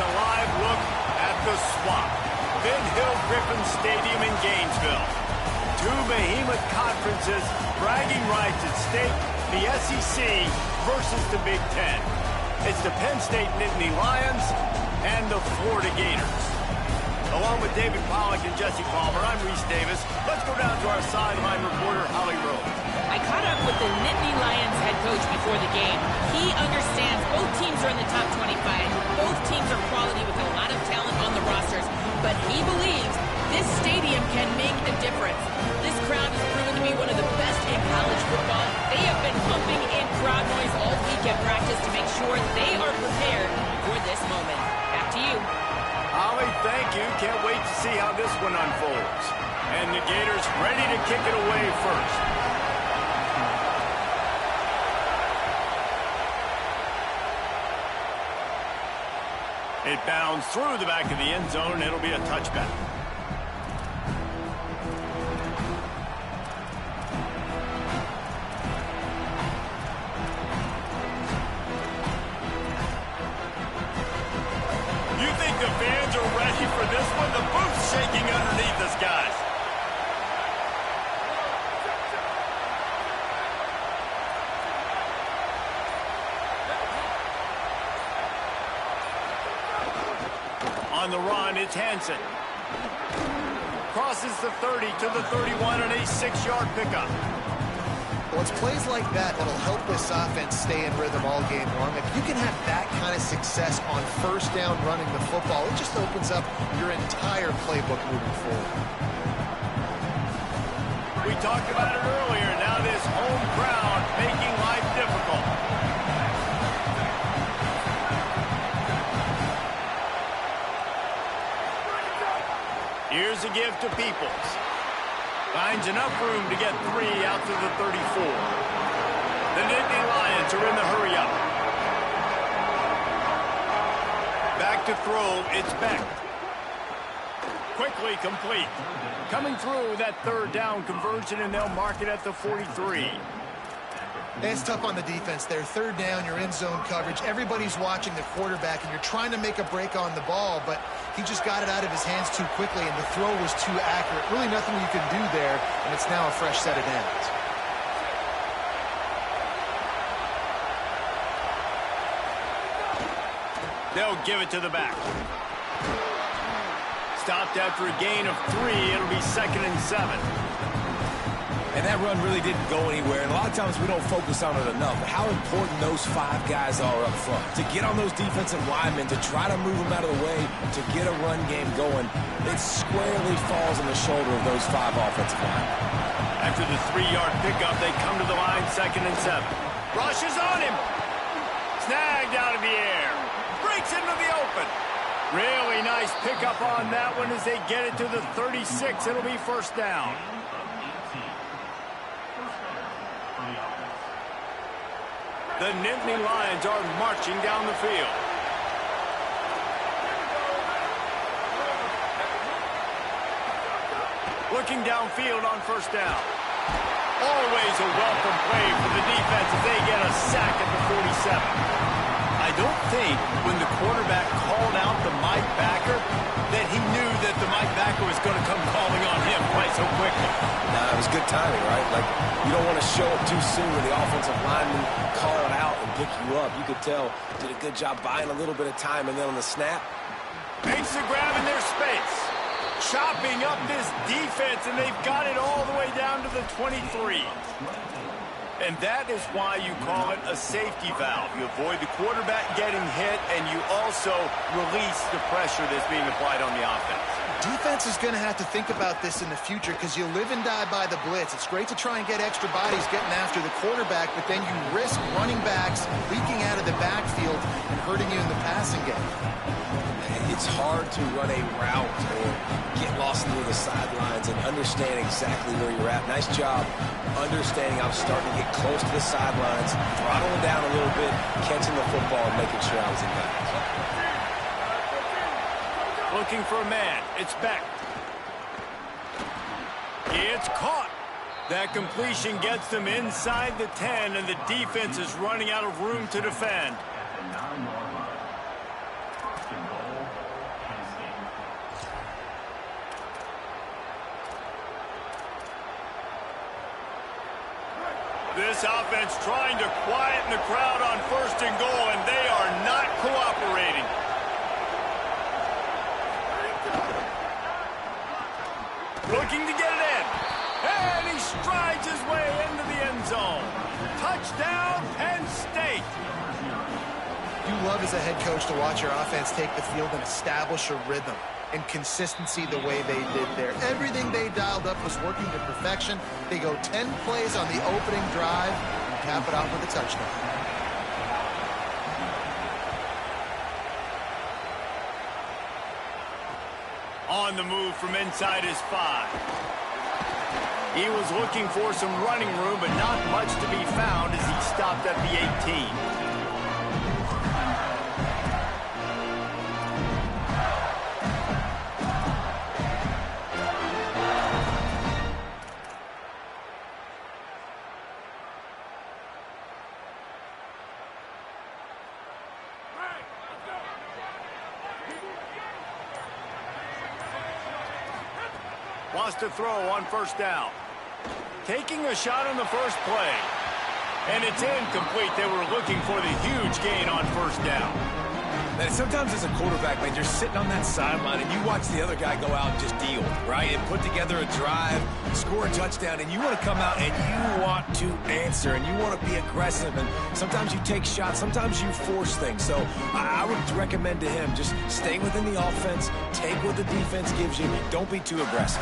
a live look at the swap. Van Hill Griffin Stadium in Gainesville. Two behemoth conferences, bragging rights at stake, the SEC versus the Big Ten. It's the Penn State Nittany Lions and the Florida Gators. Along with David Pollack and Jesse Palmer, I'm Reese Davis. Let's go down to our sideline reporter, Holly Rose. I caught up with the Nittany Lions head coach before the game. He understands both teams are in the top 25. Both teams are quality with a lot of talent on the rosters. But he believes this stadium can make a difference. This crowd has proven to be one of the best in college football. They have been pumping in crowd noise all week at practice to make sure they are prepared for this moment. Back to you. Holly, thank you. Can't wait to see how this one unfolds. And the Gators ready to kick it away first. It bounds through the back of the end zone. It'll be a touchback. You think the fans are ready for this one? The booth's shaking underneath us, guys. On the run, it's Hansen. Crosses the 30 to the 31 and a 6-yard pickup. Well, it's plays like that that'll help this offense stay in rhythm all game long. If you can have that kind of success on first down running the football, it just opens up your entire playbook moving forward. We talked about it earlier. Now this home crowd making life difficult. Here's a give to Peoples. Finds enough room to get 3 out to the 34. The Nittany Lions are in the hurry-up. Back to throw, it's Beck. Quickly complete. Coming through that third down conversion, and they'll mark it at the 43. It's tough on the defense there. Third down, you're in zone coverage. Everybody's watching the quarterback, and you're trying to make a break on the ball, but he just got it out of his hands too quickly, and the throw was too accurate. Really nothing you can do there, and it's now a fresh set of downs. They'll give it to the back. Stopped after a gain of 3. It'll be 2nd and 7. And that run really didn't go anywhere. And a lot of times we don't focus on it enough. But how important those 5 guys are up front. To get on those defensive linemen, to try to move them out of the way, to get a run game going, it squarely falls on the shoulder of those 5 offensive linemen. After the 3-yard pickup, they come to the line 2nd and 7. Rush is on him. Snagged out of the air. Breaks into the open. Really nice pickup on that one as they get it to the 36. It'll be first down. The Nittany Lions are marching down the field. Looking downfield on first down. Always a welcome play for the defense as they get a sack at the 47. I don't think when the quarterback called out the Mike backer that he knew that the Mike backer was going to come calling on him quite so quickly. Nah, it was good timing, right? Like, you don't want to show up too soon when the offensive lineman call it out and pick you up. You could tell did a good job buying a little bit of time, and then on the snap. Makes the grab in their space. Chopping up this defense, and they've got it all the way down to the 23. And that is why you call it a safety valve. You avoid the quarterback getting hit, and you also release the pressure that's being applied on the offense. Defense is going to have to think about this in the future because you live and die by the blitz. It's great to try and get extra bodies getting after the quarterback, but then you risk running backs leaking out of the backfield and hurting you in the passing game. It's hard to run a route or get lost near the sidelines and understand exactly where you're at. Nice job understanding I'm starting to get close to the sidelines, throttling down a little bit, catching the football, and making sure I was in bounds. Looking for a man. It's Beck. It's caught. That completion gets them inside the 10, and the defense is running out of room to defend. This offense trying to quieten the crowd on 1st and goal, and they are not cooperating. Looking to get it in. And he strides his way into the end zone. Touchdown, Penn State. You love as a head coach to watch your offense take the field and establish a rhythm and consistency the way they did there. Everything they dialed up was working to perfection. They go 10 plays on the opening drive and cap it off with a touchdown. On the move from inside his 5. He was looking for some running room, but not much to be found as he stopped at the 18. Wants to throw on 1st down. Taking a shot on the first play. And it's incomplete. They were looking for the huge gain on 1st down. And sometimes as a quarterback, man, you're sitting on that sideline and you watch the other guy go out and just deal, right? And put together a drive, score a touchdown, and you want to come out and you want to answer and you want to be aggressive. And sometimes you take shots, sometimes you force things. So I would recommend to him just stay within the offense, take what the defense gives you, don't be too aggressive.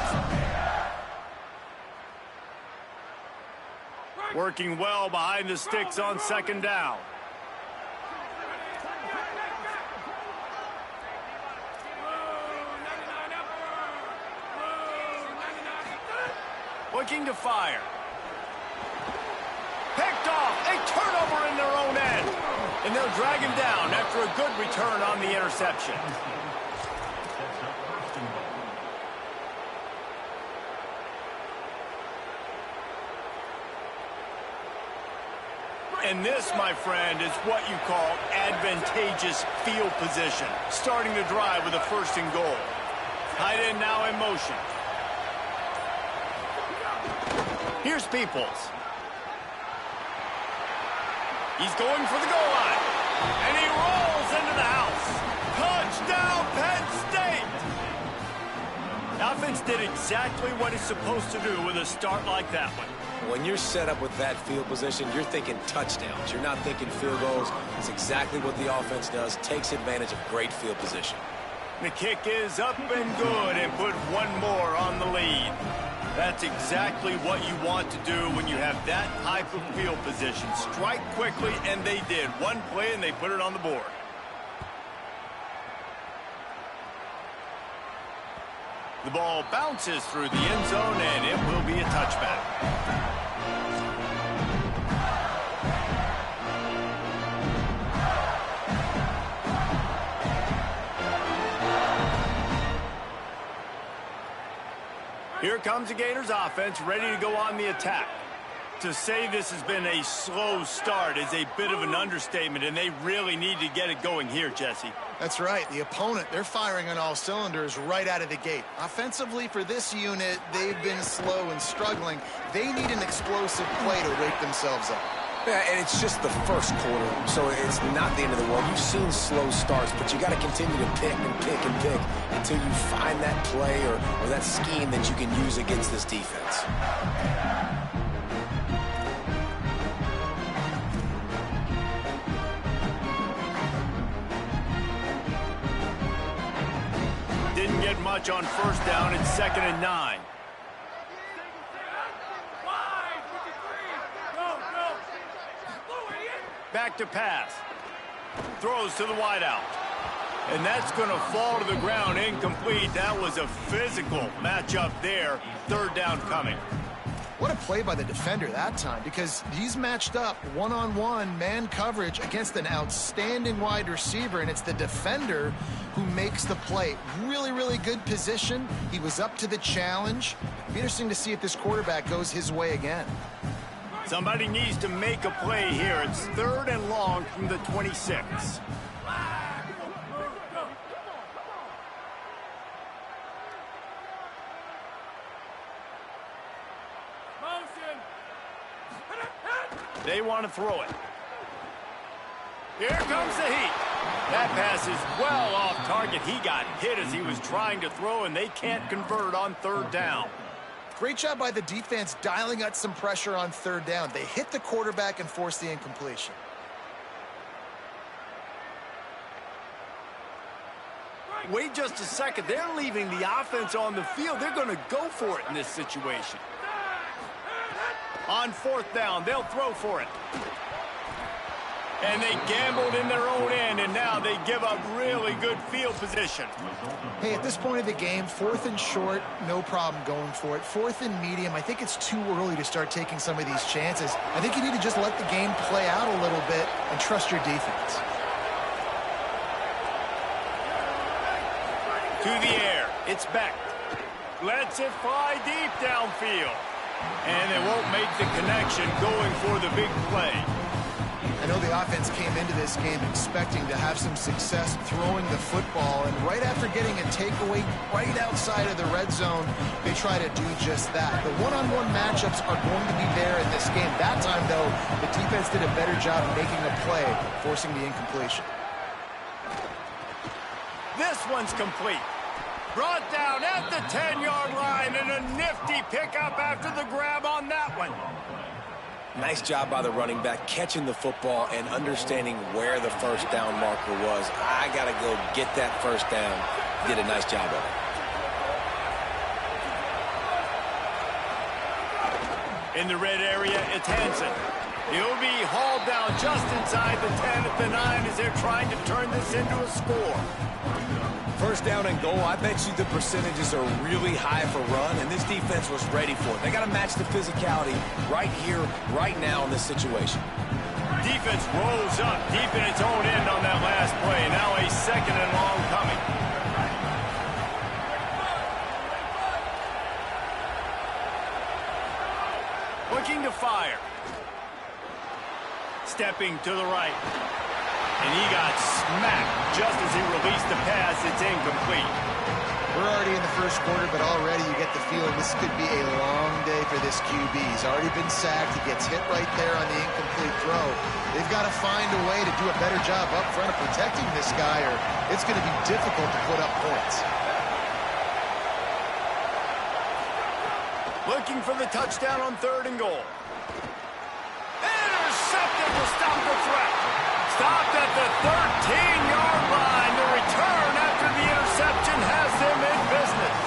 Working well behind the sticks on 2nd down. Looking to fire. Picked off. A turnover in their own end. And they'll drag him down after a good return on the interception. And this, my friend, is what you call advantageous field position. Starting the drive with a 1st and goal. Tight end now in motion. Here's Peoples. He's going for the goal line. And he rolls into the house. Touchdown, Penn State! The offense did exactly what it's supposed to do with a start like that one. When you're set up with that field position, you're thinking touchdowns. You're not thinking field goals. It's exactly what the offense does. Takes advantage of great field position. The kick is up and good and put one more on the lead. That's exactly what you want to do when you have that type of field position. Strike quickly, and they did. One play, and they put it on the board. The ball bounces through the end zone, and it will be a touchback. Here comes the Gators offense, ready to go on the attack. To say this has been a slow start is a bit of an understatement, and they really need to get it going here, Jesse. That's right. The opponent, they're firing on all cylinders right out of the gate. Offensively, for this unit, they've been slow and struggling. They need an explosive play to wake themselves up. Yeah, and it's just the first quarter, so it's not the end of the world. You've seen slow starts, but you got to continue to pick and pick and pick until you find that play or that scheme that you can use against this defense. Didn't get much on 1st down. It's 2nd and 9. Back to pass. Throws to the wideout. And that's going to fall to the ground incomplete. That was a physical matchup there. 3rd down coming. What a play by the defender that time, because he's matched up one-on-one man coverage against an outstanding wide receiver, and it's the defender who makes the play. Really, really good position. He was up to the challenge. It'll be interesting to see if this quarterback goes his way again. Somebody needs to make a play here. It's 3rd and long from the 26. They want to throw it. Here comes the heat. That pass is well off target. He got hit as he was trying to throw, and they can't convert on third down. Great job by the defense dialing up some pressure on third down. They hit the quarterback and forced the incompletion. Wait just a second. They're leaving the offense on the field. They're going to go for it in this situation. On fourth down, they'll throw for it. And they gambled in their own end, and now they give up really good field position. Hey, at this point of the game, 4th and short, no problem going for it. 4th and medium, I think it's too early to start taking some of these chances. I think you need to just let the game play out a little bit and trust your defense. To the air, it's Beck. Lets it fly deep downfield. And they won't make the connection going for the big play. I know the offense came into this game expecting to have some success throwing the football, and right after getting a takeaway right outside of the red zone, they try to do just that. The one-on-one matchups are going to be there in this game. That time, though, the defense did a better job making a play, forcing the incompletion. This one's complete. Brought down at the 10-yard line, and a nifty pickup after the grab on that one. Nice job by the running back catching the football and understanding where the first down marker was. I got to go get that first down. Did a nice job of it. In the red area, it's Hansen. He'll be hauled down just inside the 10 at the 9 as they're trying to turn this into a score. First down and goal, I bet you the percentages are really high for run, and this defense was ready for it. They got to match the physicality right here, right now in this situation. Defense rolls up deep in its own end on that last play. Now a 2nd and long coming. Looking to fire. Stepping to the right. And he got smacked just as he released the pass. It's incomplete. We're already in the first quarter, but already you get the feeling this could be a long day for this QB. He's already been sacked. He gets hit right there on the incomplete throw. They've got to find a way to do a better job up front of protecting this guy, or it's going to be difficult to put up points. Looking for the touchdown on 3rd and goal. Intercepted to stop the threat. Stopped at the 13-yard line. The return after the interception has them in business.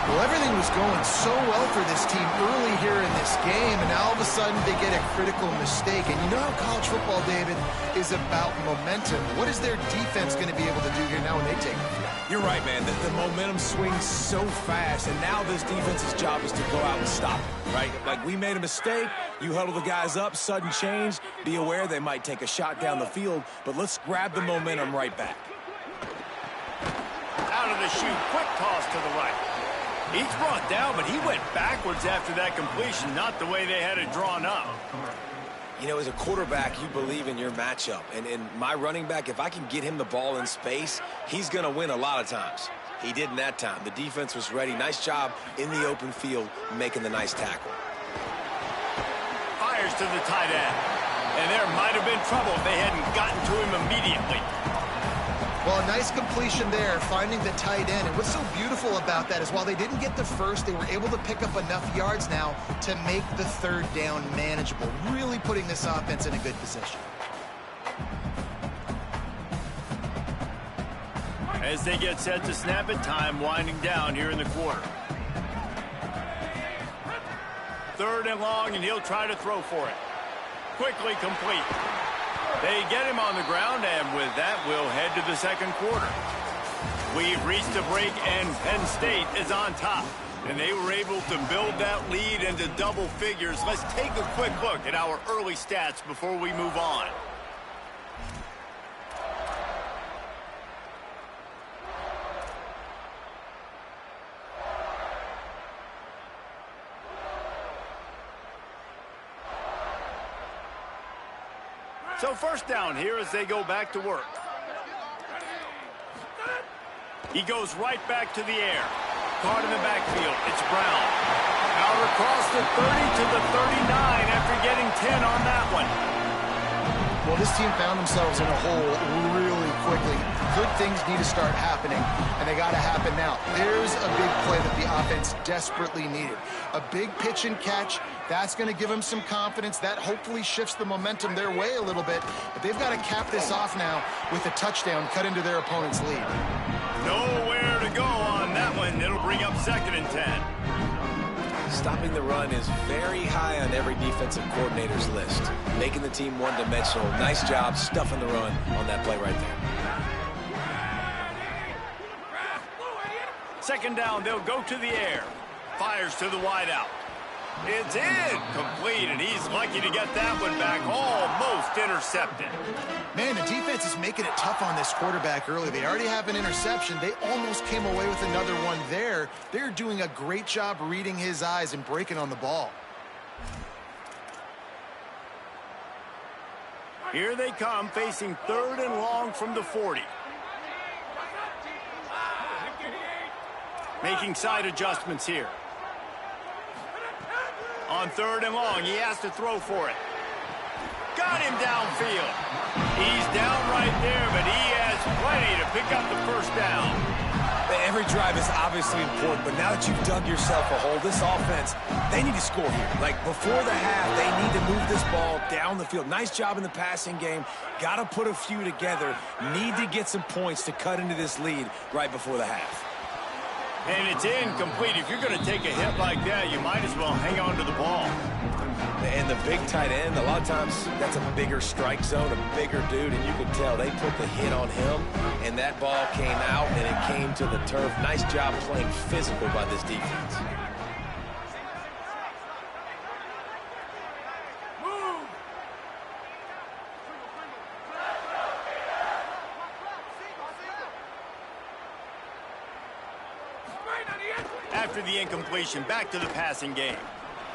Well, everything was going so well for this team early here in this game, and now all of a sudden they get a critical mistake. And you know how college football, David, is about momentum. What is their defense going to be able to do here now when they take the field? You're right, man. The momentum swings so fast, and now this defense's job is to go out and stop it, right? Like, we made a mistake. You huddle the guys up, sudden change. Be aware they might take a shot down the field, but let's grab the momentum right back. Out of the chute, quick toss to the right. He's brought down, but he went backwards after that completion, not the way they had it drawn up. You know, as a quarterback, you believe in your matchup. And my running back, if I can get him the ball in space, he's going to win a lot of times. He did in that time. The defense was ready. Nice job in the open field making the nice tackle. Fires to the tight end. And there might have been trouble if they hadn't gotten to him immediately. Well, a nice completion there, finding the tight end. And what's so beautiful about that is while they didn't get the first, they were able to pick up enough yards now to make the 3rd down manageable, really putting this offense in a good position. As they get set to snap it, time winding down here in the quarter. 3rd and long, and he'll try to throw for it. Quickly complete. They get him on the ground, and with that, we'll head to the 2nd quarter. We've reached a break, and Penn State is on top. And they were able to build that lead into double figures. Let's take a quick look at our early stats before we move on. So first down here as they go back to work. He goes right back to the air. caught in the backfield. It's Brown. Out across the 30 to the 39 after getting 10 on that one. Well, this team found themselves in a hole really quickly. Good things need to start happening, and they got to happen now. There's a big play that the offense desperately needed. A big pitch and catch. That's going to give them some confidence. That hopefully shifts the momentum their way a little bit. But they've got to cap this off now with a touchdown cut into their opponent's lead. Nowhere to go on that one. It'll bring up 2nd and 10. Stopping the run is very high on every defensive coordinator's list. Making the team one-dimensional. Nice job stuffing the run on that play right there. 2nd down, they'll go to the air. Fires to the wideout. It's in. Complete, and he's lucky to get that one back. Almost intercepted. Man, the defense is making it tough on this quarterback early. They already have an interception. They almost came away with another one there. They're doing a great job reading his eyes and breaking on the ball. Here they come, facing 3rd and long from the 40. Making side adjustments here. On 3rd and long, he has to throw for it. Got him downfield. He's down right there, but he has plenty to pick up the 1st down. Every drive is obviously important, but now that you've dug yourself a hole, this offense, they need to score here. Like, before the half, they need to move this ball down the field. Nice job in the passing game. Got to put a few together. Need to get some points to cut into this lead right before the half. And it's incomplete. If you're going to take a hit like that, you might as well hang on to the ball. And the big tight end, a lot of times that's a bigger strike zone, a bigger dude, and you can tell they put the hit on him, and that ball came out, and it came to the turf. Nice job playing physical by this defense. After the incompletion, back to the passing game.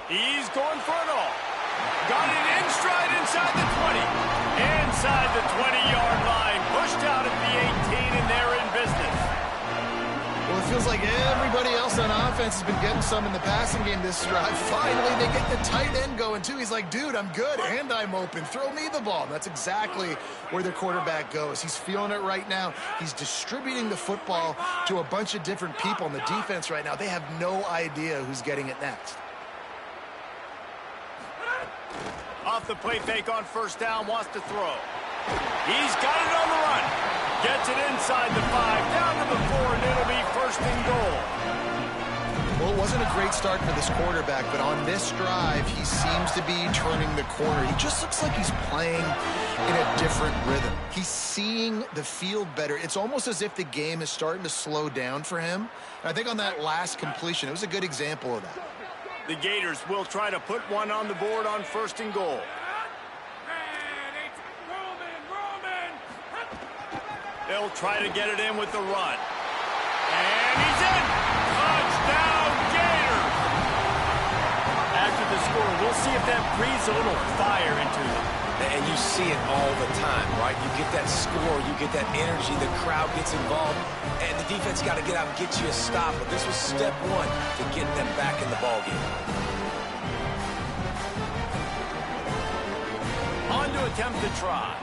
He's going for it all. Got it in stride inside the 20. Inside the 20-yard line. Pushed out at the 18, and they're in business. Well, it feels like everybody else on offense has been getting some in the passing game this drive. Finally, they get the tight end going, too. He's like, dude, I'm good, and I'm open. Throw me the ball. That's exactly where their quarterback goes. He's feeling it right now. He's distributing the football to a bunch of different people. And the defense right now, they have no idea who's getting it next. Off the play fake on 1st down, wants to throw. He's got it on the run. Gets it inside the 5, down to the 4, and it'll be 1st and goal. Well, it wasn't a great start for this quarterback, but on this drive, he seems to be turning the corner. He just looks like he's playing in a different rhythm. He's seeing the field better. It's almost as if the game is starting to slow down for him. And I think on that last completion, it was a good example of that. The Gators will try to put one on the board on 1st and goal. They'll try to get it in with the run. And he's in! Touchdown, Gators! After the score, we'll see if that breathes a little fire into them. And you see it all the time, right? You get that score, you get that energy, the crowd gets involved, and the defense got to get out and get you a stop. But this was step 1 to get them back in the ballgame. On to attempt to try.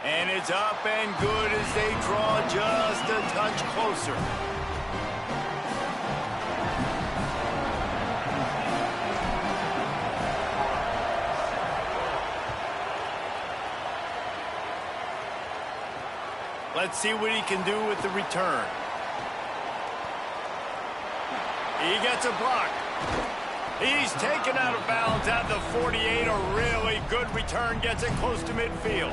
And it's up and good as they draw just a touch closer. Let's see what he can do with the return. He gets a block. He's taken out of bounds at the 48. A really good return, gets it close to midfield.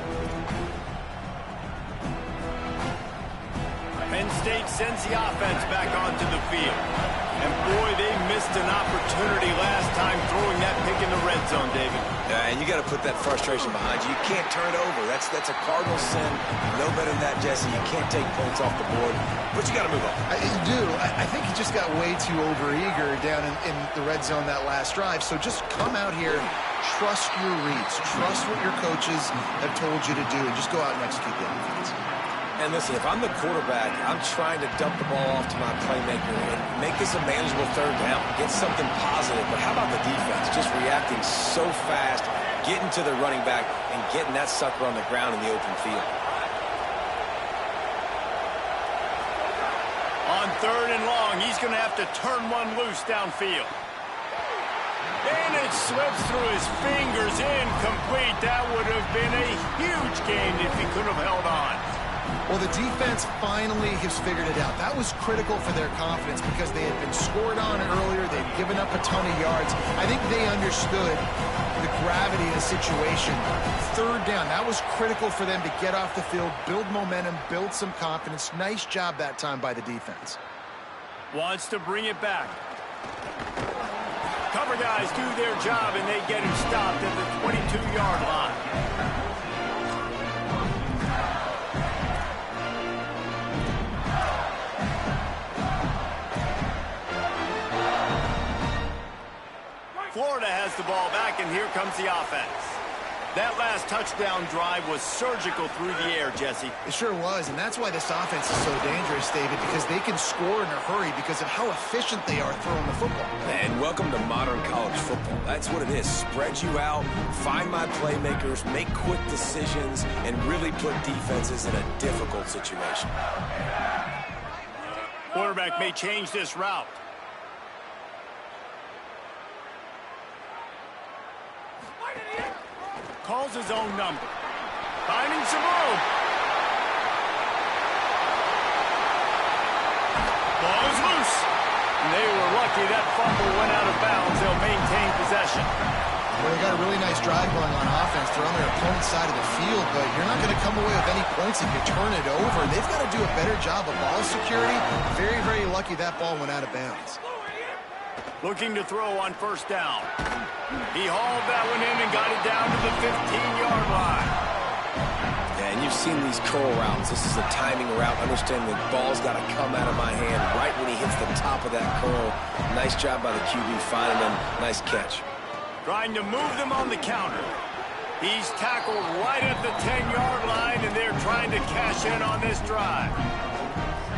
Penn State sends the offense back onto the field. And boy, they missed an opportunity last time throwing that pick in the red zone, David. And you got to put that frustration behind you. You can't turn it over. That's a cardinal sin. No better than that, Jesse. You can't take points off the board, but you got to move on. You do. I think he just got way too overeager down in the red zone that last drive. So just come out here, trust your reads, trust what your coaches have told you to do, and just go out and execute the offense. And listen, if I'm the quarterback, I'm trying to dump the ball off to my playmaker and make this a manageable third down, get something positive. But how about the defense? Just reacting so fast, getting to the running back, and getting that sucker on the ground in the open field. On 3rd and long, he's going to have to turn one loose downfield. And it slips through his fingers, incomplete. That would have been a huge gain if he could have held on. Well, the defense finally has figured it out. That was critical for their confidence because they had been scored on earlier. They'd given up a ton of yards. I think they understood the gravity of the situation. 3rd down, that was critical for them to get off the field, build momentum, build some confidence. Nice job that time by the defense. Wants to bring it back. Cover guys do their job, and they get him stopped at the 22-yard line. Florida has the ball back, and here comes the offense. That last touchdown drive was surgical through the air, Jesse. It sure was, and that's why this offense is so dangerous, David, because they can score in a hurry because of how efficient they are throwing the football. And welcome to modern college football. That's what it is. Spread you out, find my playmakers, make quick decisions, and really put defenses in a difficult situation. Quarterback may change this route. Calls his own number. Finding some room. Ball is loose. And they were lucky that fumble went out of bounds. They'll maintain possession. Well, they got a really nice drive going on offense. They're on their opponent's side of the field, but you're not going to come away with any points if you turn it over. They've got to do a better job of ball security. Very, very lucky that ball went out of bounds. Looking to throw on 1st down. He hauled that one in and got it down to the 15-yard line. Yeah, and you've seen these curl routes. This is a timing route. Understand the ball's got to come out of my hand right when he hits the top of that curl. Nice job by the QB finding him. Nice catch. Trying to move them on the counter. He's tackled right at the 10-yard line, and they're trying to cash in on this drive.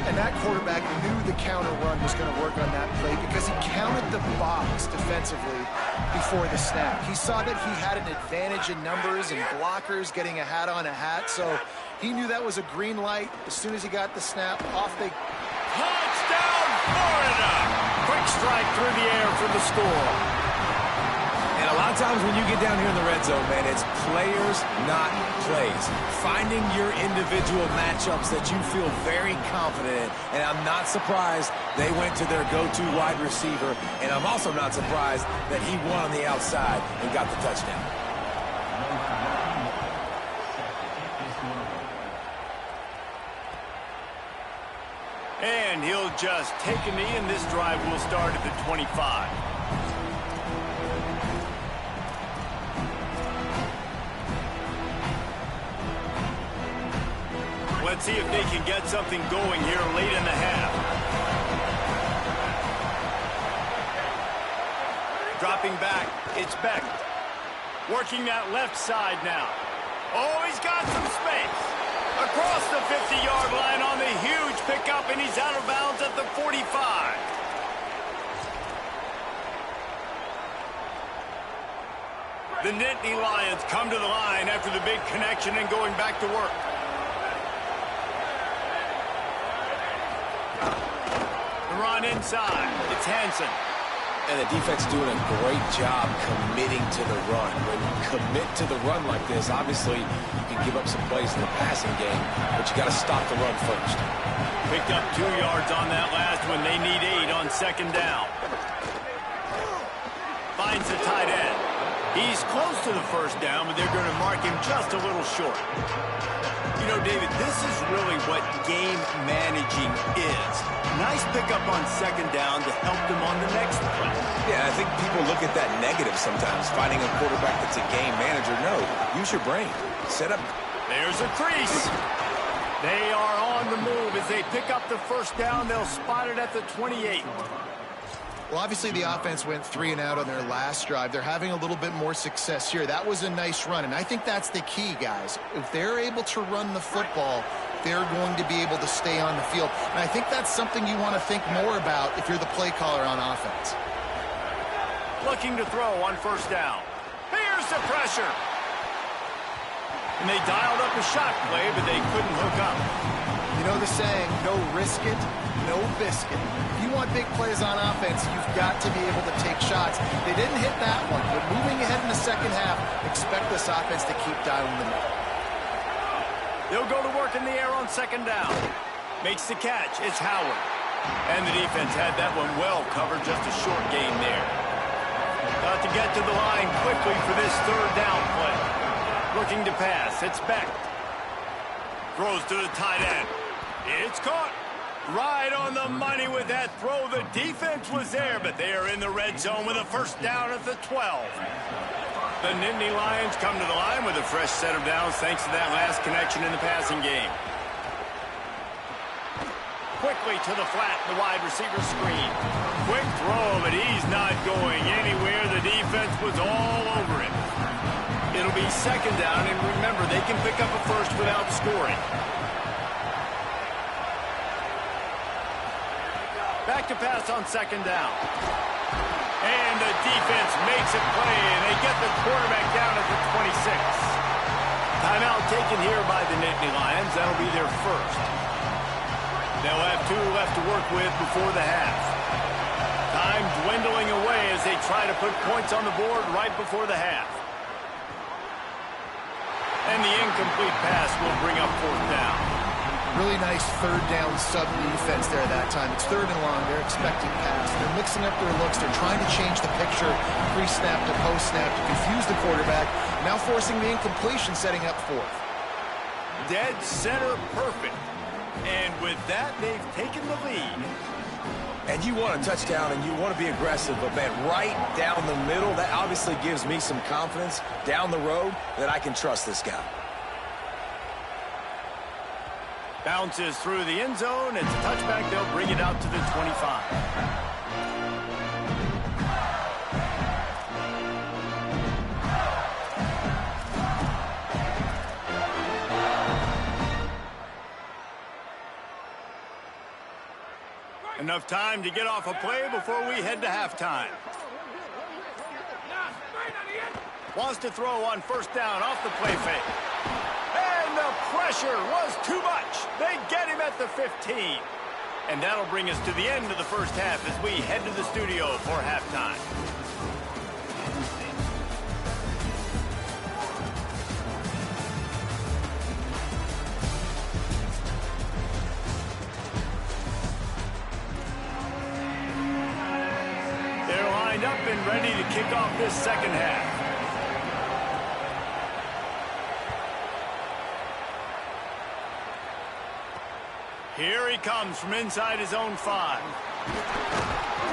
And that quarterback knew the counter run was going to work on that play because he counted the box defensively before the snap. He saw that he had an advantage in numbers and blockers getting a hat on a hat, so he knew that was a green light. As soon as he got the snap, off they... Touchdown, Florida! Quick strike through the air for the score. And a lot of times when you get down here in the red zone, man, it's players, not plays. Finding your individual matchups that you feel very confident in. And I'm not surprised they went to their go-to wide receiver. And I'm also not surprised that he won on the outside and got the touchdown. And he'll just take a knee, and this drive will start at the 25. Let's see if they can get something going here late in the half. Dropping back, it's Beck. Working that left side now. Oh, he's got some space. Across the 50-yard line on the huge pickup, and he's out of bounds at the 45. The Nittany Lions come to the line after the big connection and going back to work. Run inside. It's Hansen. And the defense doing a great job committing to the run. When you commit to the run like this, obviously you can give up some plays in the passing game, but you got to stop the run first. Picked up 2 yards on that last one. They need 8 on 2nd down. Finds the tight end. He's close to the 1st down, but they're going to mark him just a little short. You know, David, this is really what game managing is. Nice pickup on 2nd down to help them on the next play. Yeah, I think people look at that negative sometimes, finding a quarterback that's a game manager. No, use your brain. Set up. There's a crease. They are on the move as they pick up the 1st down. They'll spot it at the 28. Well, obviously the offense went 3 and out on their last drive. They're having a little bit more success here. That was a nice run, and I think that's the key, guys. If they're able to run the football, they're going to be able to stay on the field. And I think that's something you want to think more about if you're the play caller on offense. Looking to throw on first down. Here's the pressure. And they dialed up a shot play, but they couldn't hook up. You know the saying, no risk it, no biscuit. If you want big plays on offense, you've got to be able to take shots. They didn't hit that one, but moving ahead in the second half, expect this offense to keep dialing them up. They'll go to work in the air on second down. Makes the catch. It's Howard. And the defense had that one well covered. Just a short gain there. Got to get to the line quickly for this third down play. Looking to pass. It's Beck. Throws to the tight end. It's caught. Right on the money with that throw. The defense was there, but they are in the red zone with a first down at the 12. The Nittany Lions come to the line with a fresh set of downs thanks to that last connection in the passing game. Quickly to the flat, the wide receiver screen. Quick throw, but he's not going anywhere. The defense was all over him. It'll be second down, and remember, they can pick up a first without scoring. Back to pass on second down. And the defense makes a play, and they get the quarterback down at the 26. Timeout taken here by the Nittany Lions. That'll be their first. They'll have 2 left to work with before the half. Time dwindling away as they try to put points on the board right before the half. And the incomplete pass will bring up fourth down. Really nice third down sub defense there that time. It's third and long. They're expecting pass. They're mixing up their looks. They're trying to change the picture pre-snap to post-snap to confuse the quarterback. Now forcing the incompletion, setting up fourth. Dead center perfect. And with that, they've taken the lead. And you want a touchdown and you want to be aggressive, but man, right down the middle, that obviously gives me some confidence down the road that I can trust this guy. Bounces through the end zone. It's a touchback. They'll bring it out to the 25. Enough time to get off a play before we head to halftime. Wants to throw on first down off the play fake. And the pressure was too much. They get him at the 15. And that'll bring us to the end of the first half as we head to the studio for halftime. They're lined up and ready to kick off this second half. Here he comes from inside his own 5.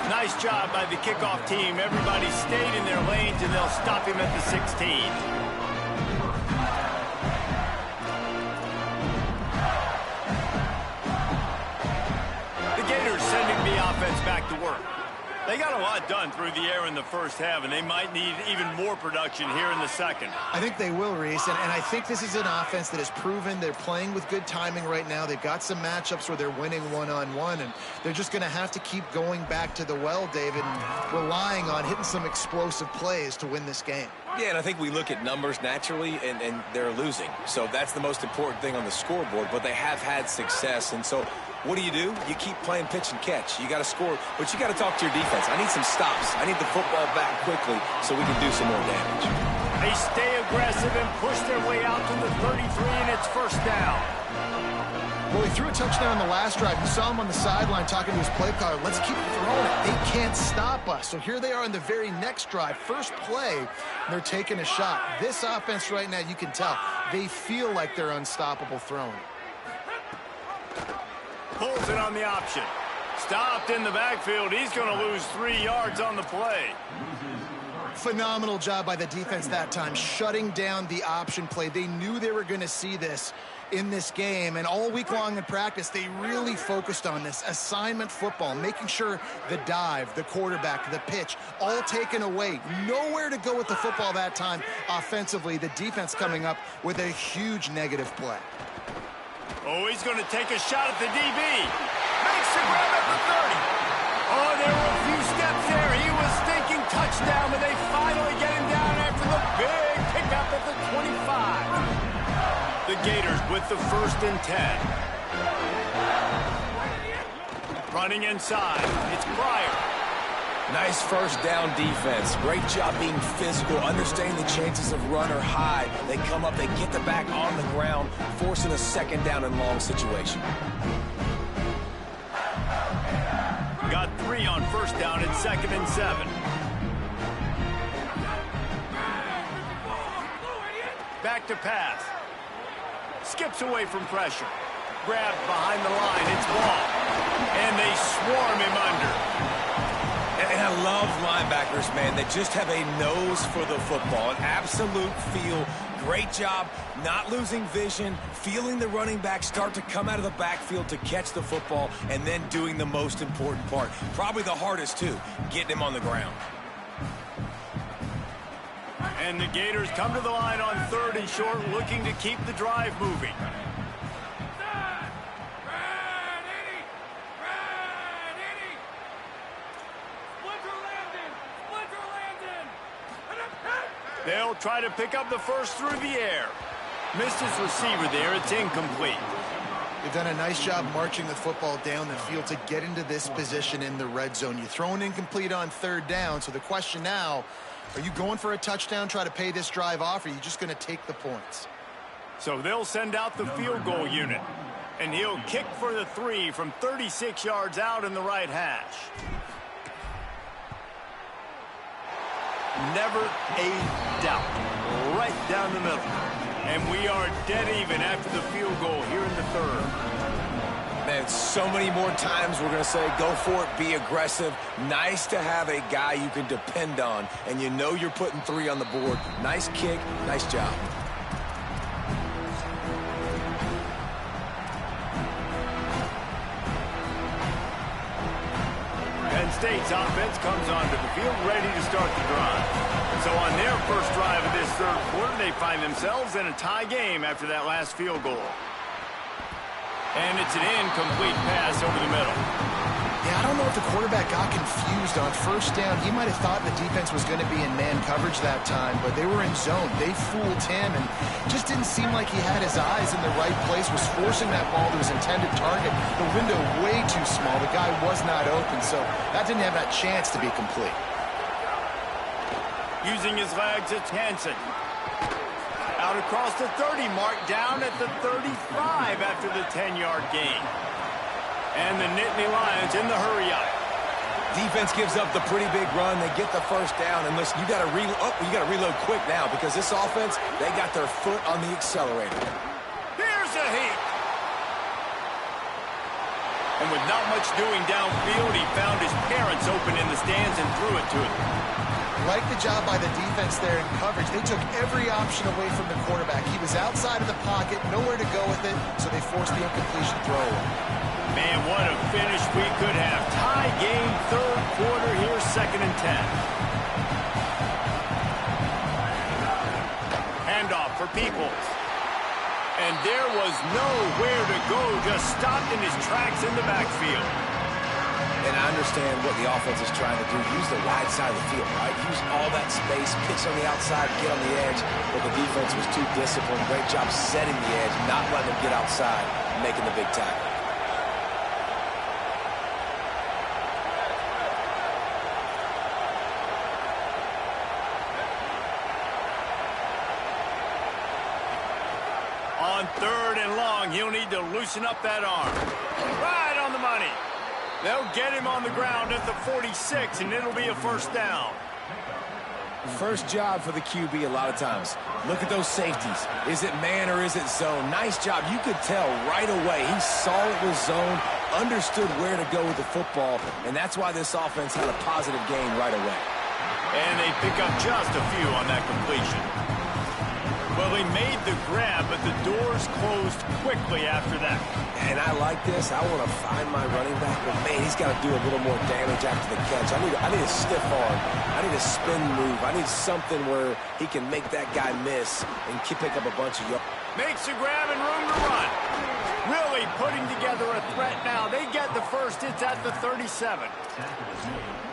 Nice job by the kickoff team. Everybody stayed in their lanes, and they'll stop him at the 16. The Gators sending the offense back to work. They got a lot done through the air in the first half, and they might need even more production here in the second. I think they will, Reese, and I think this is an offense that has proven they're playing with good timing right now. They've got some matchups where they're winning one-on-one, and they're just going to have to keep going back to the well, David, and relying on hitting some explosive plays to win this game. Yeah, and I think we look at numbers naturally, and they're losing. So that's the most important thing on the scoreboard, but they have had success, and so what do? You keep playing pitch and catch. You got to score, but you got to talk to your defense. I need some stops. I need the football back quickly so we can do some more damage. They stay aggressive and push their way out to the 33, and it's first down. Well, he threw a touchdown on the last drive. You saw him on the sideline talking to his play caller. Let's keep throwing it. They can't stop us. So here they are on the very next drive. First play, and they're taking a shot. This offense right now, you can tell, they feel like they're unstoppable throwing. Pulls it on the option. Stopped in the backfield. He's going to lose 3 yards on the play. Phenomenal job by the defense that time, shutting down the option play. They knew they were going to see this in this game, and all week long in practice, they really focused on this assignment football, making sure the dive, the quarterback, the pitch, all taken away. Nowhere to go with the football that time offensively. The defense coming up with a huge negative play. Oh, he's going to take a shot at the DB. Makes the grab at the 30. Oh, there were a few steps there. He was thinking touchdown, but they finally get him down after the big pickup at the 25. The Gators with the 1st and 10. Running inside. It's Pryor. Nice first down defense. Great job being physical, understanding the chances of run or hide. They come up, they get the back on the ground, forcing a 2nd down and long situation. Got 3 on 1st down at 2nd and 7. Back to pass. Skips away from pressure. Grabbed behind the line. It's Ball. And they swarm him under. And I love linebackers, man. They just have a nose for the football, an absolute feel. Great job not losing vision, feeling the running back start to come out of the backfield to catch the football, and then doing the most important part. Probably the hardest, too, getting him on the ground. And the Gators come to the line on 3rd and short, looking to keep the drive moving. They'll try to pick up the first through the air. Missed his receiver there. It's incomplete. They've done a nice job marching the football down the field to get into this position in the red zone. You throw an incomplete on 3rd down, so the question now, are you going for a touchdown, try to pay this drive off, or are you just going to take the points? So they'll send out the field goal unit. And he'll kick for the 3 from 36 yards out in the right hash. Never a doubt. Right down the middle. And we are dead even after the field goal here in the 3rd. Man, so many more times we're going to say, go for it, be aggressive. Nice to have a guy you can depend on, and you know you're putting 3 on the board. Nice kick, nice job. Penn State's offense comes onto the field ready to start the drive. So on their first drive of this 3rd quarter, they find themselves in a tie game after that last field goal. And it's an incomplete pass over the middle. Yeah, I don't know if the quarterback got confused on 1st down. He might have thought the defense was going to be in man coverage that time, but they were in zone. They fooled him, and just didn't seem like he had his eyes in the right place, was forcing that ball to his intended target. The window way too small. The guy was not open, so that didn't have that chance to be complete. Using his legs, it's Hansen. Out across the 30 mark, down at the 35 after the 10-yard gain. And the Nittany Lions in the hurry-up. Defense gives up the pretty big run. They get the first down. And listen, you got to reload quick now because this offense, they got their foot on the accelerator. Here's a heat. And with not much doing downfield, he found his parents open in the stands and threw it to him. Like the job by the defense there in coverage. They took every option away from the quarterback. He was outside of the pocket, nowhere to go with it, so they forced the incompletion throw. Man, what a finish we could have. Tie game, 3rd quarter here, 2nd and 10. Handoff for Peoples. And there was nowhere to go, just stopped in his tracks in the backfield. And I understand what the offense is trying to do. Use the wide side of the field, right? Use all that space, pitch on the outside, get on the edge. But the defense was too disciplined. Great job setting the edge, not letting them get outside, making the big tackle. On 3rd and long, he'll need to loosen up that arm. Right on the money. They'll get him on the ground at the 46, and it'll be a 1st down. First job for the QB a lot of times. Look at those safeties. Is it man or is it zone? Nice job. You could tell right away. He saw it was zone, understood where to go with the football, and that's why this offense had a positive gain right away. And they pick up just a few on that completion. Well, they made the grab, but the doors closed quickly after that. And I like this. I want to find my running back, but man, he's got to do a little more damage after the catch. I need a stiff arm. I need a spin move. I need something where he can make that guy miss and pick up a bunch of yards. Makes the grab and room to run. putting together a threat now. They get the first. It's at the 37.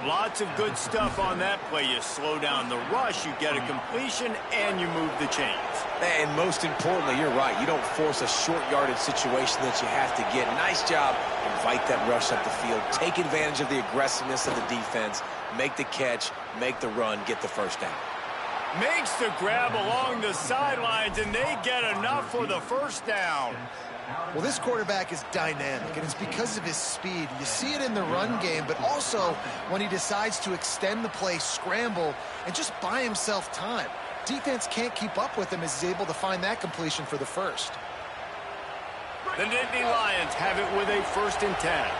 Lots of good stuff on that play. You slow down the rush, you get a completion, and you move the chains. And most importantly, you're right. You don't force a short yardage situation that you have to get. Nice job. Invite that rush up the field. Take advantage of the aggressiveness of the defense. Make the catch, make the run, get the first down. Makes the grab along the sidelines, and they get enough for the first down. Well, this quarterback is dynamic, and it's because of his speed. You see it in the run game, but also when he decides to extend the play, scramble, and just buy himself time. Defense can't keep up with him as he's able to find that completion for the first. The Nittany Lions have it with a 1st and 10.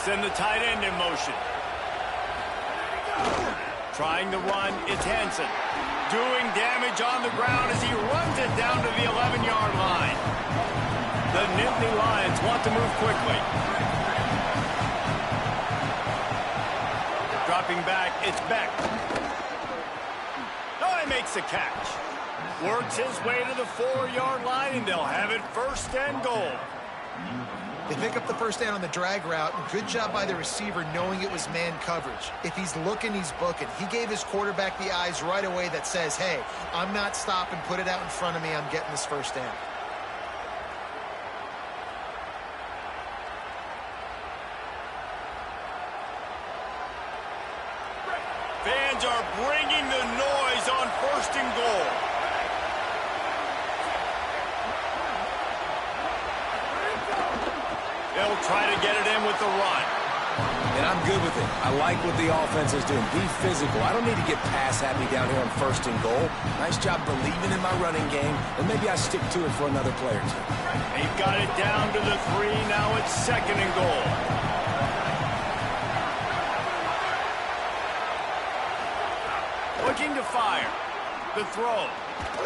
Send the tight end in motion. Trying the run, it's Hansen. Doing damage on the ground as he runs it down to the 11-yard line. The Nittany Lions want to move quickly. Dropping back, it's Beck. Oh, he makes the catch. Works his way to the 4-yard line, and they'll have it 1st and goal. They pick up the first down on the drag route. Good job by the receiver knowing it was man coverage. If he's looking, he's booking. He gave his quarterback the eyes right away that says, hey, I'm not stopping, put it out in front of me, I'm getting this first down. Fans are bringing the noise on 1st and goal. They'll try to get it in with the run. And I'm good with it. I like what the offense is doing. Be physical. I don't need to get pass happy down here on 1st and goal. Nice job believing in my running game, and maybe I stick to it for another play or two. They've got it down to the 3. Now it's 2nd and goal. Looking to fire. The throw.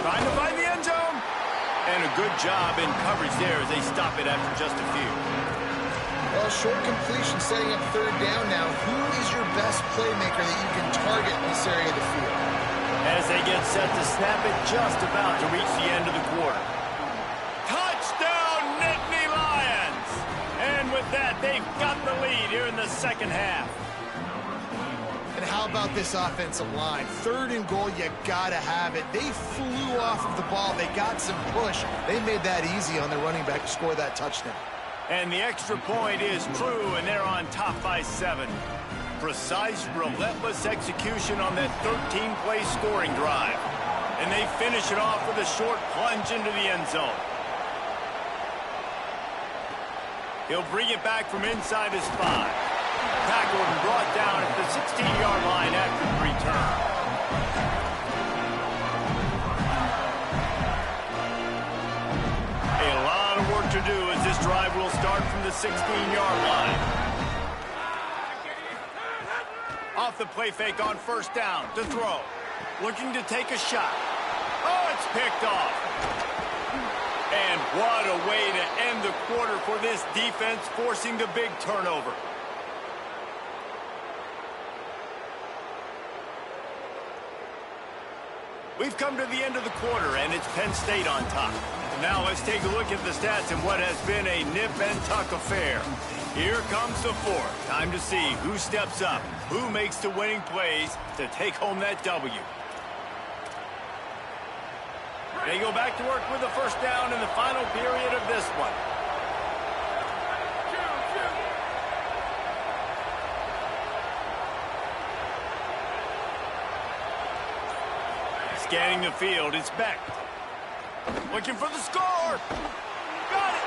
Trying to find the end zone. And a good job in coverage there as they stop it after just a few. Well, short completion setting up 3rd down now. Who is your best playmaker that you can target in this area of the field? As they get set to snap it, just about to reach the end of the quarter. Touchdown, Nittany Lions! And with that, they've got the lead here in the 2nd half. And how about this offensive line? 3rd and goal, you gotta have it. They flew off of the ball. They got some push. They made that easy on their running back to score that touchdown. And the extra point is true, and they're on top by 7. Precise, relentless execution on that 13-play scoring drive. And they finish it off with a short plunge into the end zone. He'll bring it back from inside his 5. Tackled and brought down at the 16-yard line after the return. A lot of work to do as this drive will start from the 16-yard line. Off the play fake on 1st down to throw. Looking to take a shot. Oh, it's picked off. And what a way to end the quarter for this defense, forcing the big turnover. We've come to the end of the quarter, and it's Penn State on top. Now let's take a look at the stats in what has been a nip-and-tuck affair. Here comes the 4th. Time to see who steps up, who makes the winning plays to take home that W. They go back to work with the first down in the final period of this one. Scanning the field, it's Beck. Looking for the score. Got it.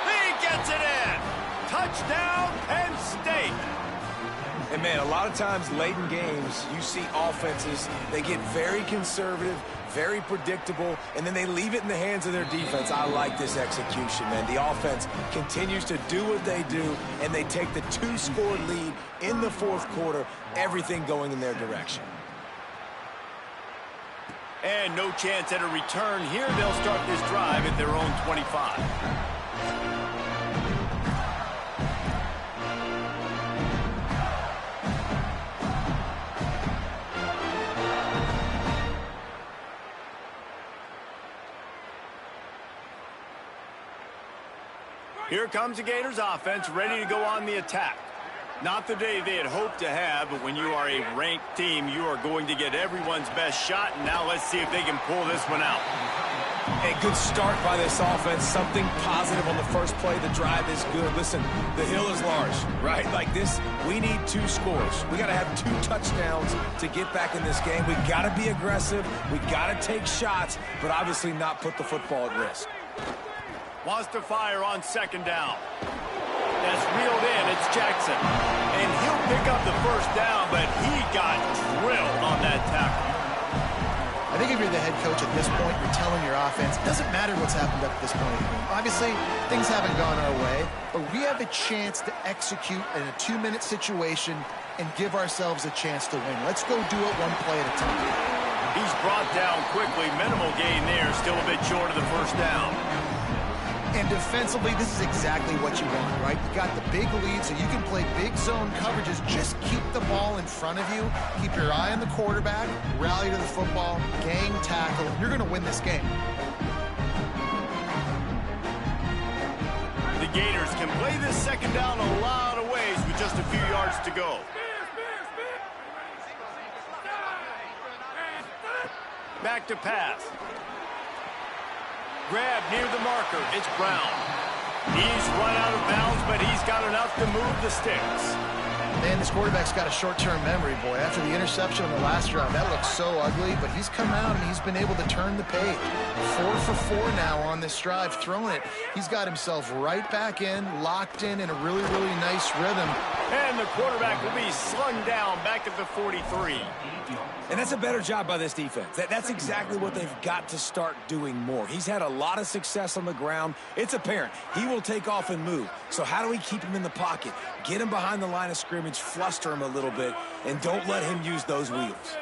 He gets it in. Touchdown, Penn State. And, man, a lot of times late in games, you see offenses, they get very conservative, very predictable, and then they leave it in the hands of their defense. I like this execution, man. The offense continues to do what they do, and they take the 2-score lead in the 4th quarter, everything going in their direction. And no chance at a return here. They'll start this drive at their own 25. Here comes the Gators offense ready to go on the attack. Not the day they had hoped to have, but when you are a ranked team, you are going to get everyone's best shot. And now let's see if they can pull this one out. A good start by this offense. Something positive on the first play. The drive is good. Listen, the hill is large, right? Like this, we need 2 scores. We got to have 2 touchdowns to get back in this game. We got to be aggressive. We got to take shots, but obviously not put the football at risk. Wants to fire on second down. That's reeled in. It's Jackson. And he'll pick up the first down, but he got drilled on that tackle. I think if you're the head coach at this point, you're telling your offense, it doesn't matter what's happened up to this point in the game. Obviously, things haven't gone our way, but we have a chance to execute in a 2-minute situation and give ourselves a chance to win. Let's go do it one play at a time. He's brought down quickly. Minimal gain there. Still a bit short of the first down. And defensively, this is exactly what you want, right? You got the big lead, so you can play big zone coverages. Just keep the ball in front of you. Keep your eye on the quarterback. Rally to the football. Gang tackle. You're going to win this game. The Gators can play this second down a lot of ways with just a few yards to go. Back to pass. Grab near the marker. It's Brown. He's run out of bounds, but he's got enough to move the sticks. Man, this quarterback's got a short-term memory, boy. After the interception on the last drive, that looked so ugly, but he's come out and he's been able to turn the page. 4 for 4 now on this drive, throwing it. He's got himself right back in, locked in a really, really nice rhythm. And the quarterback will be slung down back at the 43. And that's a better job by this defense. That's exactly what they've got to start doing more. He's had a lot of success on the ground. It's apparent. He will take off and move. So how do we keep him in the pocket? Get him behind the line of scrimmage, fluster him a little bit, and don't let him use those wheels.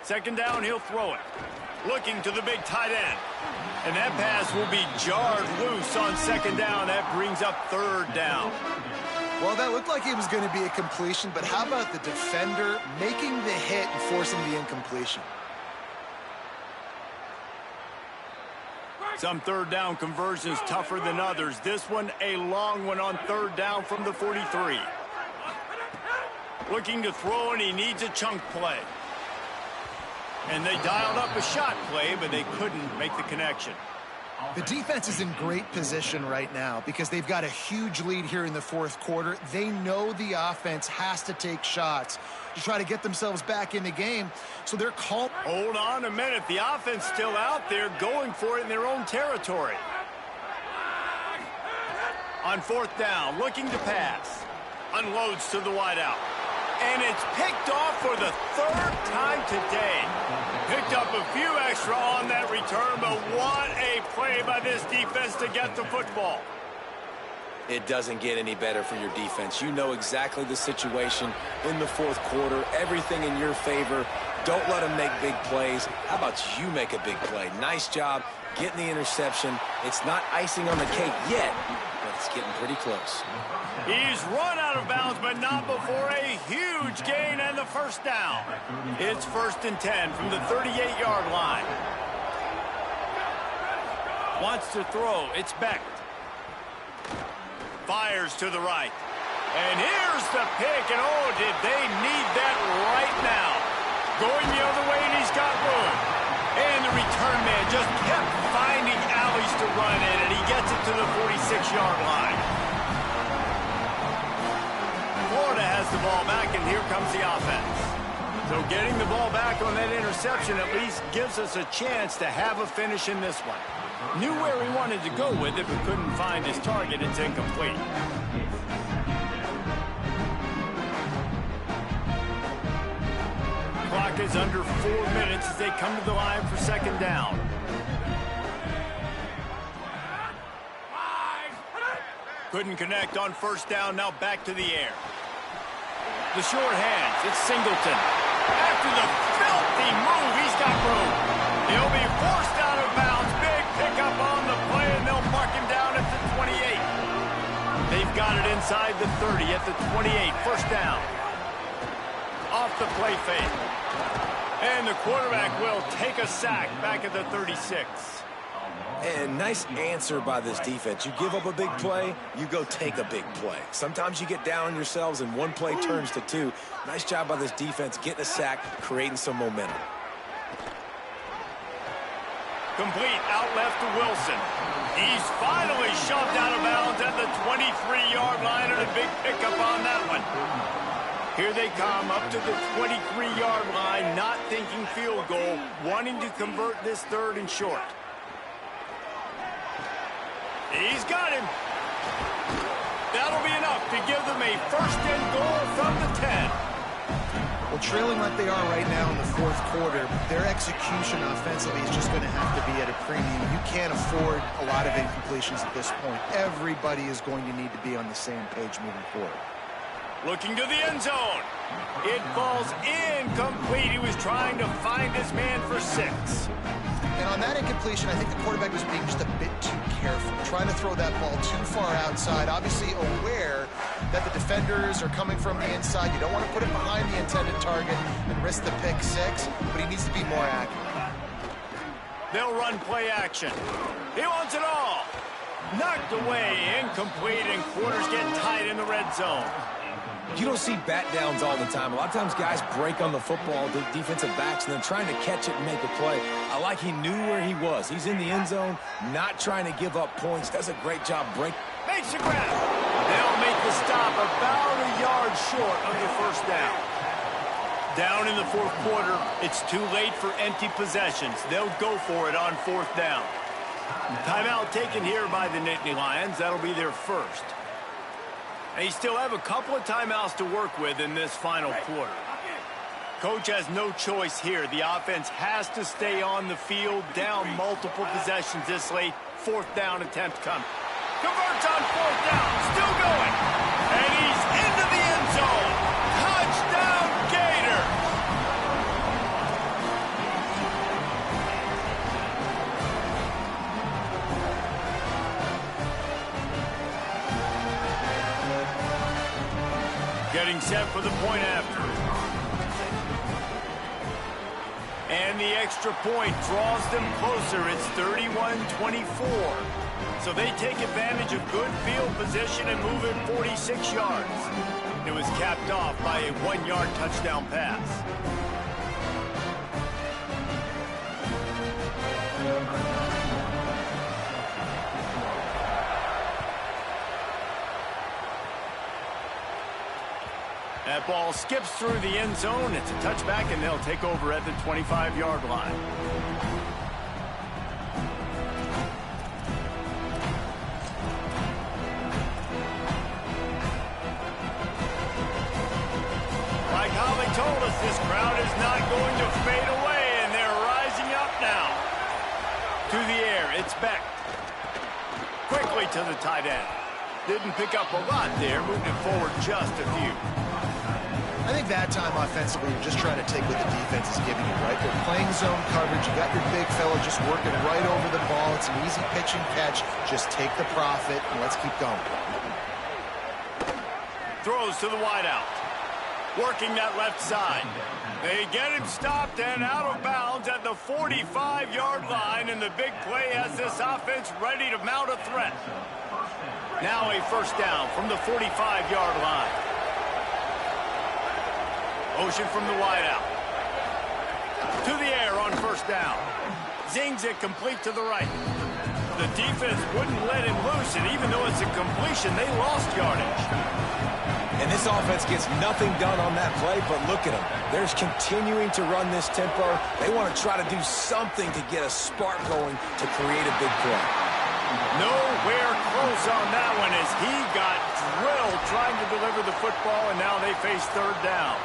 Second down, he'll throw it. Looking to the big tight end. And that pass will be jarred loose on second down. That brings up third down. Well, that looked like it was going to be a completion, but how about the defender making the hit and forcing the incompletion? Some third down conversions tougher than others. This one a long one on third down from the 43. Looking to throw, and he needs a chunk play. And they dialed up a shot play, but they couldn't make the connection. The defense is in great position right now because they've got a huge lead here in the fourth quarter. They know the offense has to take shots to try to get themselves back in the game. So they're called. Hold on a minute. The offense still out there going for it in their own territory. On fourth down, looking to pass. Unloads to the wideout. And it's picked off for the third time today. Picked up a few extra on that return, but what a play by this defense to get the football. It doesn't get any better for your defense. You know exactly the situation in the fourth quarter. Everything in your favor. Don't let them make big plays. How about you make a big play? Nice job getting the interception. It's not icing on the cake yet, but it's getting pretty close. He's run out of bounds, but not before a huge gain and the first down. It's 1st and 10 from the 38-yard line. Wants to throw. It's Becht. Fires to the right. And here's the pick, and oh, did they need that right now. Going the other way, and he's got room. And the return man just kept finding alleys to run in, and he gets it to the 46-yard line. Florida has the ball back, and here comes the offense. So getting the ball back on that interception at least gives us a chance to have a finish in this one. Knew where he wanted to go with it, but couldn't find his target. It's incomplete. Clock is under 4 minutes as they come to the line for second down. Couldn't connect on first down, now back to the air. The short hands, it's Singleton. After the filthy move, he's got room. He'll be forced out of bounds. Big pickup on the play, and they'll mark him down at the 28. They've got it inside the 30 at the 28, first down. off the play fake. And the quarterback will take a sack back at the 36. And nice answer by this defense. You give up a big play, you go take a big play. Sometimes you get down on yourselves and one play turns to two. Nice job by this defense getting a sack, creating some momentum. Complete out left to Wilson. He's finally shoved out of bounds at the 23-yard line, and a big pickup on that one. Here they come up to the 23-yard line, not thinking field goal, wanting to convert this third and short. He's got him. That'll be enough to give them a first and goal from the 10. Well, trailing like they are right now in the fourth quarter, their execution offensively is just going to have to be at a premium. You can't afford a lot of incompletions at this point. Everybody is going to need to be on the same page moving forward. Looking to the end zone. It falls incomplete. He was trying to find his man for 6. And on that incompletion, I think the quarterback was being just a bit too careful, trying to throw that ball too far outside, obviously aware that the defenders are coming from the inside. You don't want to put it behind the intended target and risk the pick 6, but he needs to be more accurate. They'll run play action. He wants it all. Knocked away, incomplete, and quarters get tight in the red zone. You don't see bat downs all the time. A lot of times guys break on the football, the defensive backs, and then trying to catch it and make a play. I like he knew where he was. He's in the end zone, not trying to give up points. Does a great job breaking. Makes a grab. They'll make the stop about a yard short of the first down. Down in the fourth quarter, it's too late for empty possessions. They'll go for it on fourth down. Timeout taken here by the Nittany Lions. That'll be their first. They still have a couple of timeouts to work with in this final quarter. Coach has no choice here. The offense has to stay on the field, down multiple possessions this late. Fourth down attempt coming. Converts on fourth down, still going. And he's into the end zone. Touchdown, Gator. Getting set for the point after. And the extra point draws them closer. It's 31-24. So they take advantage of good field position and move it 46 yards. It was capped off by a 1-yard touchdown pass. That ball skips through the end zone. It's a touchback, and they'll take over at the 25-yard line. Like Holly told us, this crowd is not going to fade away, and they're rising up now. To the air, it's Beck. Quickly to the tight end. Didn't pick up a lot there, moved it forward just a few. I think that time offensively, you're just trying to take what the defense is giving you, right? They're playing zone coverage. You got your big fella just working right over the ball. It's an easy pitch and catch. Just take the profit, and let's keep going. Throws to the wideout. Working that left side. They get him stopped and out of bounds at the 45-yard line, and the big play has this offense ready to mount a threat. Now a first down from the 45-yard line. Motion from the wideout. To the air on first down. Zings it complete to the right. The defense wouldn't let him loose, and even though it's a completion, they lost yardage. And this offense gets nothing done on that play, but look at them. They're continuing to run this tempo. They want to try to do something to get a spark going to create a big play. Nowhere close on that one as he got drilled trying to deliver the football, and now they face third down.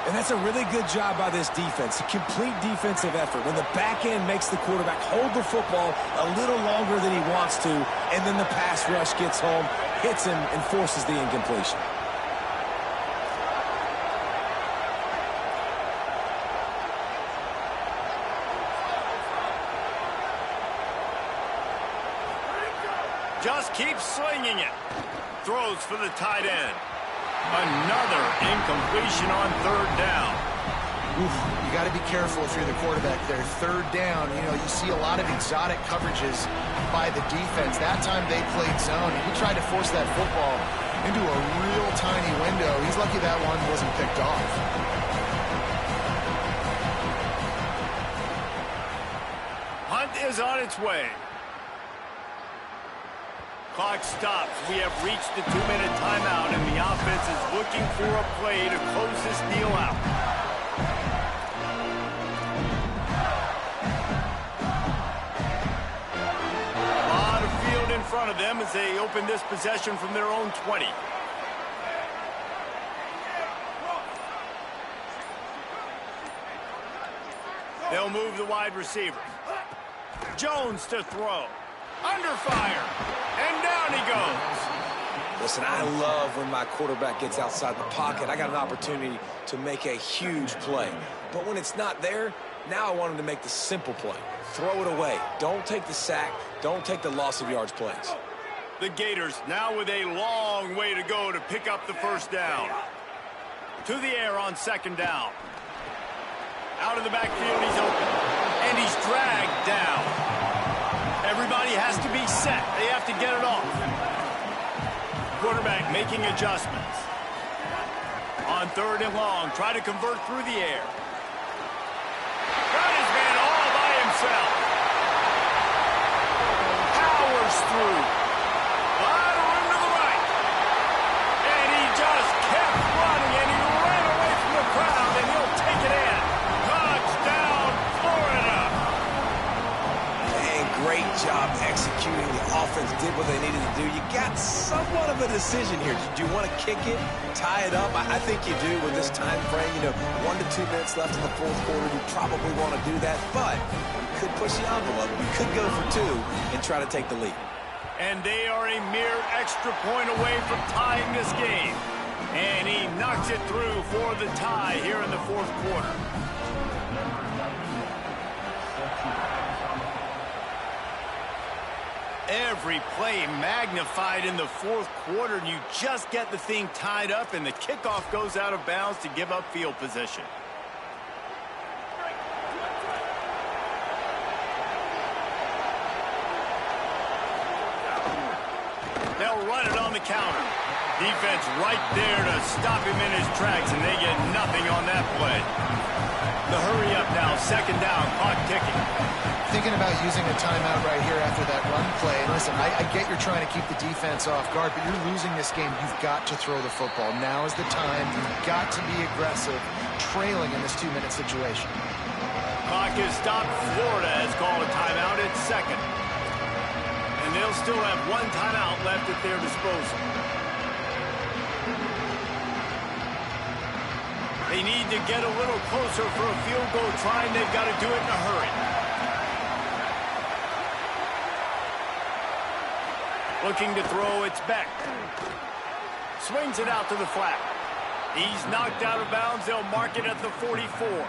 And that's a really good job by this defense, a complete defensive effort. When the back end makes the quarterback hold the football a little longer than he wants to, and then the pass rush gets home, hits him, and forces the incompletion. Just keeps slinging it. Throws for the tight end. Another incompletion on third down. Oof, you got to be careful if you're the quarterback there. Third down, you know, you see a lot of exotic coverages by the defense. That time they played zone. He tried to force that football into a real tiny window. He's lucky that one wasn't picked off. Hunt is on its way. Clock stops. We have reached the 2-minute timeout, and the offense is looking for a play to close this deal out. A lot of field in front of them as they open this possession from their own 20. They'll move the wide receiver. Jones to throw. Under fire. And down he goes. Listen, I love when my quarterback gets outside the pocket. I got an opportunity to make a huge play. But when it's not there, now I want him to make the simple play. Throw it away. Don't take the sack. Don't take the loss of yards plays. The Gators now with a long way to go to pick up the first down. To the air on second down. Out of the backfield, he's open. And he's dragged down. Everybody has to be set. They have to get it off. Quarterback making adjustments. On third and long, try to convert through the air. Got his man all by himself. Powers through. A lot of room to the right. And he just kept running, and he ran away from the crowd, and he'll take it in. Touchdown, Florida. And great job executing. The offense did what they needed to do. You got somewhat of a decision here. Do you want to kick it, tie it up? I think you do with this time frame. You know, 1 to 2 minutes left in the fourth quarter. You probably want to do that, but you could push the envelope. You could go for 2 and try to take the lead. And they are a mere extra point away from tying this game. And he knocks it through for the tie here in the fourth quarter. Every play magnified in the fourth quarter, and you just get the thing tied up, and the kickoff goes out of bounds to give up field position. They'll run it on the counter. Defense right there to stop him in his tracks, and they get nothing on that play. The hurry up now, second down, clock ticking. Thinking about using a timeout right here after that run play. And listen, I get you're trying to keep the defense off guard, but you're losing this game. You've got to throw the football. Now is the time. You've got to be aggressive, trailing in this 2-minute situation. Clock is stopped. Florida has called a timeout at second. And they'll still have one timeout left at their disposal. They need to get a little closer for a field goal try, and they've got to do it in a hurry. Looking to throw, it's Beck. Swings it out to the flat. He's knocked out of bounds. They'll mark it at the 44.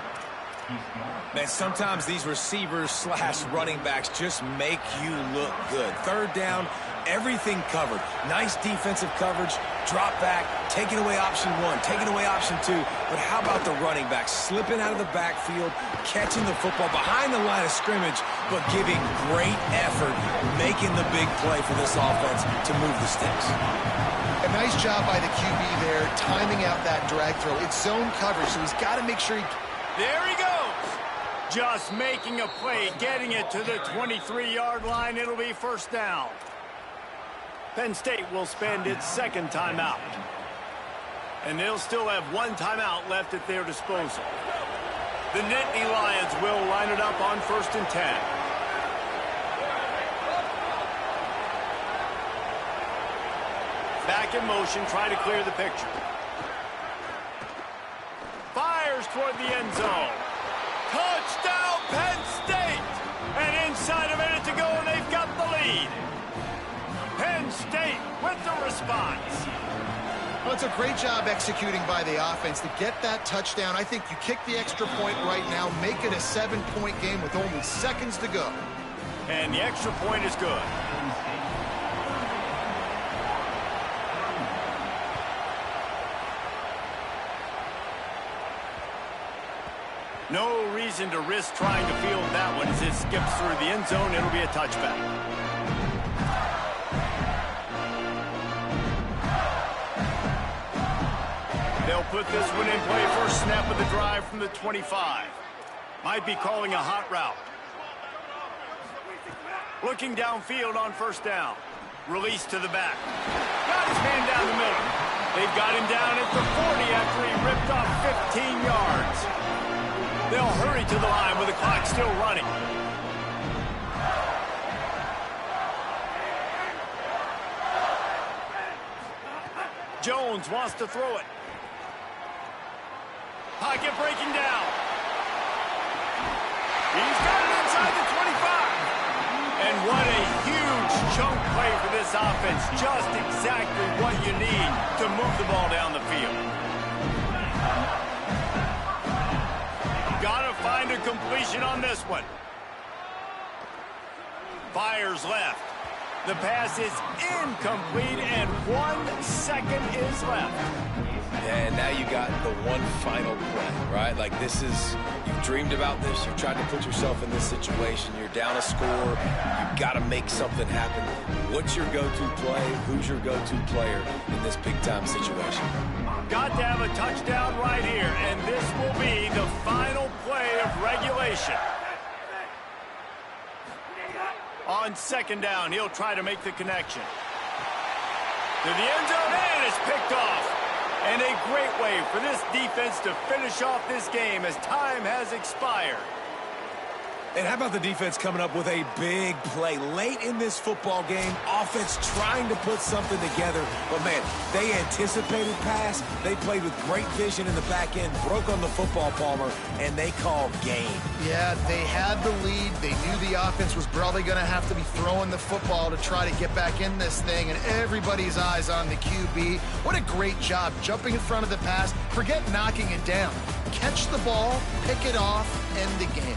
Man, sometimes these receivers / running backs just make you look good. Third down, everything covered. Nice defensive coverage, drop back, taking away option 1, taking away option 2. But how about the running back slipping out of the backfield, catching the football behind the line of scrimmage, but giving great effort, making the big play for this offense to move the sticks. A nice job by the QB there, timing out that drag throw. It's zone coverage, so he's got to make sure he... There he goes. Just making a play, getting it to the 23-yard line. It'll be first down. Penn State will spend its second timeout. And they'll still have one timeout left at their disposal. The Nittany Lions will line it up on 1st and 10. Back in motion, try to clear the picture. Fires toward the end zone. Touchdown, Penn State! And inside a minute to go, and they've got the lead. Penn State with the response. Well, it's a great job executing by the offense to get that touchdown. I think you kick the extra point right now, make it a 7-point game with only seconds to go. And the extra point is good. No reason to risk trying to field that one as it skips through the end zone. It'll be a touchback. They'll put this one in play. First snap of the drive from the 25. Might be calling a hot route. Looking downfield on first down. Release to the back. Got his man down the middle. They've got him down at the 40 after he ripped off 15 yards. They'll hurry to the line with the clock still running. Jones wants to throw it. Pocket breaking down. He's got it inside the 25. And what a huge chunk play for this offense. Just exactly what you need to move the ball down the field. Got to find a completion on this one. Fires left. The pass is incomplete, and 1 second is left. And now you got the one final play, right? Like this is, you've dreamed about this. You've tried to put yourself in this situation. You're down a score. You've got to make something happen. What's your go-to play? Who's your go-to player in this big-time situation? Got to have a touchdown right here, and this will be the final play of regulation. On second down, he'll try to make the connection. To the end zone, and it's picked off. And a great way for this defense to finish off this game as time has expired. And how about the defense coming up with a big play late in this football game? Offense trying to put something together. But, man, they anticipated pass. They played with great vision in the back end, broke on the football, Palmer, and they called game. Yeah, they had the lead. They knew the offense was probably going to have to be throwing the football to try to get back in this thing, and everybody's eyes on the QB. What a great job jumping in front of the pass. Forget knocking it down. Catch the ball, pick it off, end the game.